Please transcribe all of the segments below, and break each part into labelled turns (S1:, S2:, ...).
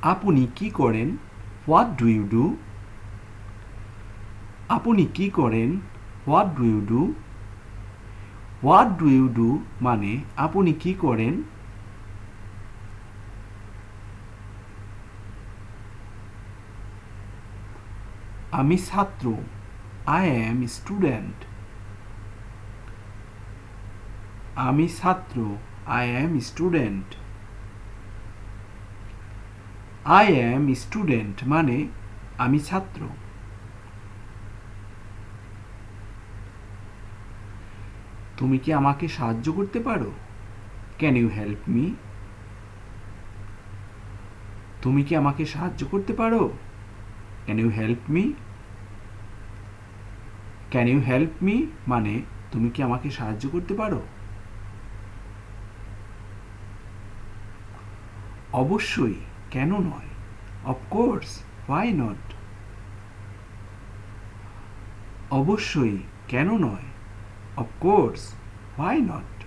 S1: আপনি কি করেন? What do you do? আপনি কি করেন? What do you do? What do you do মানে আপনি কি করেন? আমি ছাত্র। I am student. আমি ছাত্র। I am student. I am student মানে আমি ছাত্র। তুমি কি আমাকে সাহায্য করতে পারো? Can you help me? তুমি কি আমাকে সাহায্য করতে পারো? Can you help me? Can you help me মানে তুমি কি আমাকে সাহায্য করতে পারো? অবশ্যই, কেন নয়? Of course, why not? অবশ্যই, কেন নয়? Of course, why not?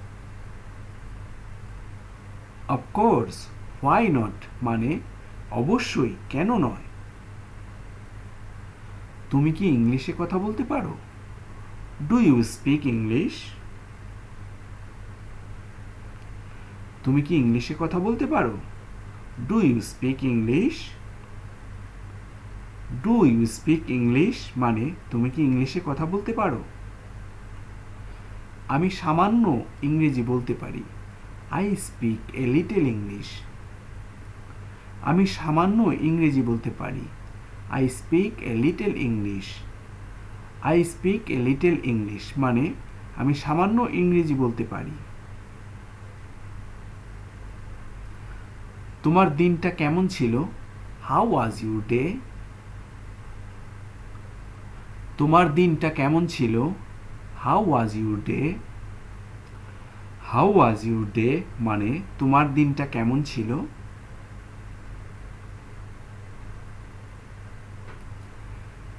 S1: Of course, why not মানে অবশ্যই, কেন নয়? তুমি কি ইংলিশে কথা বলতে পারো? Do you speak English? তুমি কি ইংলিশে কথা বলতে পারো? Do you speak English? Do you speak English মানে তুমি কি ইংলিশে কথা বলতে পারো? আমি সামান্য ইংরেজি বলতে পারি। I speak a little English. আমি সামান্য ইংরেজি বলতে পারি। I speak a little English. I speak a little English মানে আমি সামান্য ইংরেজি বলতে পারি। তোমার দিনটা কেমন ছিল? How was your day? তোমার দিনটা কেমন ছিল? How was your day? How was your day মানে তোমার দিনটা কেমন ছিল?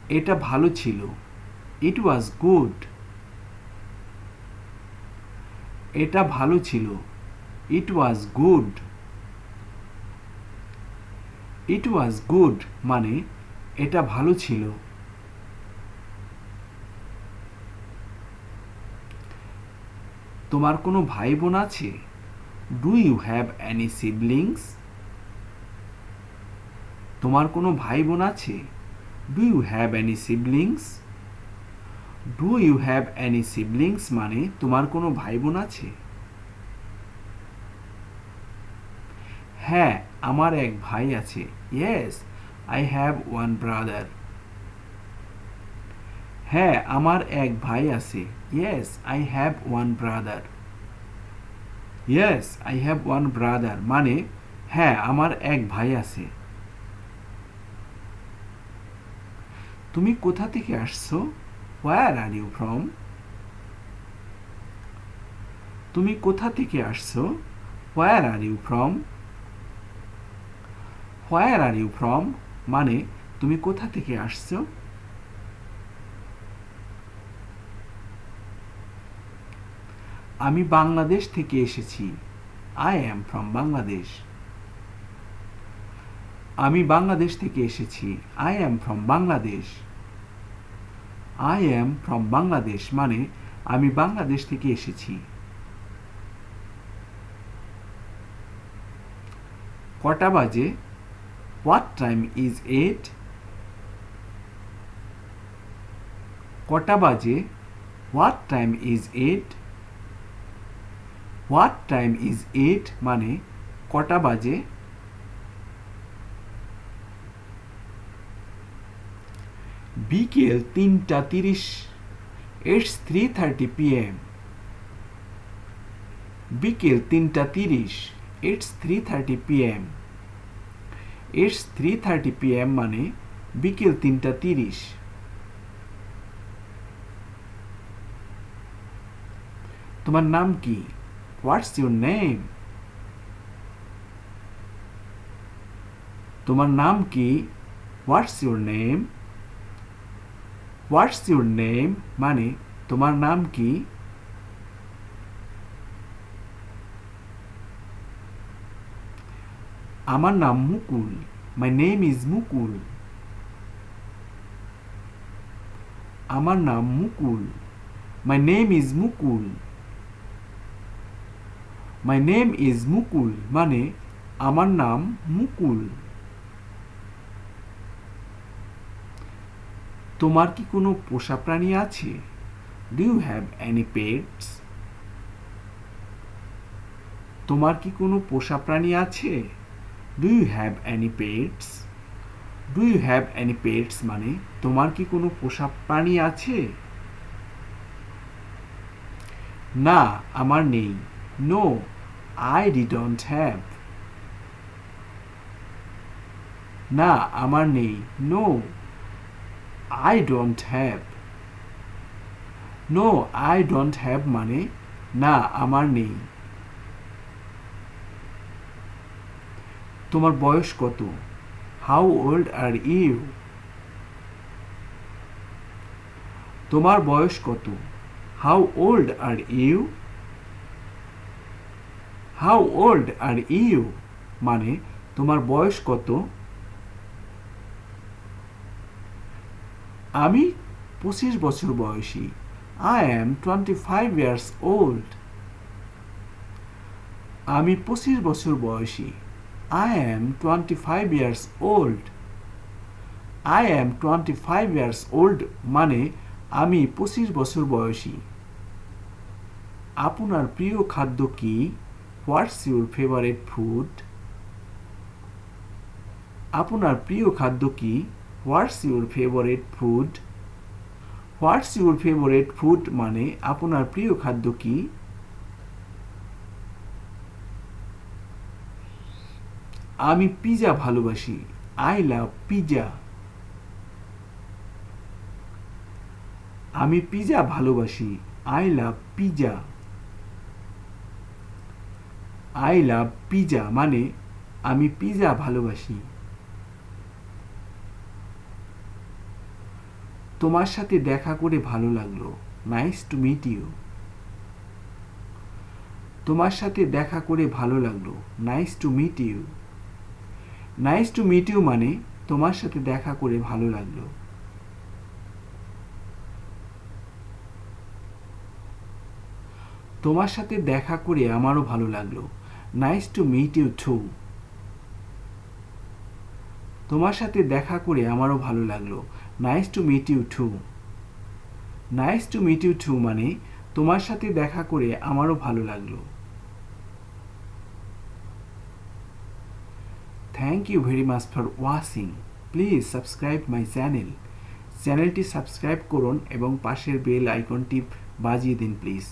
S1: এটা ভালো ছিল। ইট ওয়াজ গুড। এটা ভালো ছিল। ইট was good. It was good মানে এটা ভালো ছিল। তোমার কোনো ভাই বোন আছে? Do you have any siblings? তোমার কোনো ভাই বোন আছে? Do you have any siblings? Do you have any siblings মানে তোমার কোনো ভাই বোন আছে? হ্যাঁ, আমার এক ভাই আছে। Yes, I have one brother. হ্যাঁ, আমার এক ভাই আছে। Yes, I have one brother. Yes, I have one brother মানে হ্যাঁ, আমার এক ভাই আছে। তুমি কোথা থেকে আসছো? Where are you from? তুমি কোথা থেকে আসছো? Where are you from? Where are you from মানে তুমি কোথা থেকে আসছো? আমি বাংলাদেশ থেকে এসেছি। I am from Bangladesh. আমি বাংলাদেশ থেকে এসেছি। I am from Bangladesh. I am from Bangladesh মানে আমি বাংলাদেশ থেকে এসেছি। কটা বাজে? What time is it? কটা বাজে? What time is it? What time is it মানে কটা বাজে? বিকেল 3:30। It's 3:30 PM। বিকেল 3:30। It's 3:30 PM। ইটস 3:30 PM মানে বিকেল 3:30। তোমার নাম কি? What's your name? তোমার নাম কি? What's your name? What's your name মানে তোমার নাম কি? আমার নাম Mukul. My name is Mukul. আমার নাম Mukul. My name is Mukul. My name is Mukul মানে আমার নাম মুকুল। তোমার কি কোনো পোষা প্রাণী আছে? Do you have any pets? তোমার কি কোনো পোষা প্রাণী আছে? Do you have any pets? Do you have any pets মানে তোমার কি কোনো পোষা প্রাণী আছে? না, আমার নেই। No, I didn't have. না, আমার নেই। No, I don't have. No, I don't have মানে না, আমার নেই। তোমার বয়স কত? How old are you? তোমার বয়স কত? How old are you? How old are you মানে তোমার বয়স কত? আমি 25 বছর বয়সী। I am 25 years old. আমি 25 বছর বয়সী। I am 25 years old. I am 25 years old মানে আমি 25 বছর বয়সী। আপনার প্রিয় খাদ্য কি? What's your favorite food? আপনার প্রিয় খাদ্য কি? What's your favorite food? What's your favorite food মানে আপনার প্রিয় খাদ্য কি? আমি পিজা ভালোবাসি। I love pizza. আমি পিজা ভালোবাসি। I love pizza. I love pizza মানে আমি পিজা ভালোবাসি। তোমার সাথে দেখা করে ভালো লাগলো। Nice to meet you. তোমার সাথে দেখা করে ভালো লাগলো। Nice to meet you. Nice to meet you মানে তোমার সাথে দেখা করে ভালো লাগলো। তোমার সাথে দেখা করে আমারও ভালো লাগলো। Nice to meet you too. তোমার সাথে দেখা করে আমারও ভালো লাগলো। Nice to meet you too. Nice to meet you too মানে তোমার সাথে দেখা করে আমারও ভালো লাগলো। Thank you very much for watching. Please subscribe my channel. চ্যানেলটি সাবস্ক্রাইব করুন এবং পাশের বেল আইকনটি বাজিয়ে দিন প্লিজ।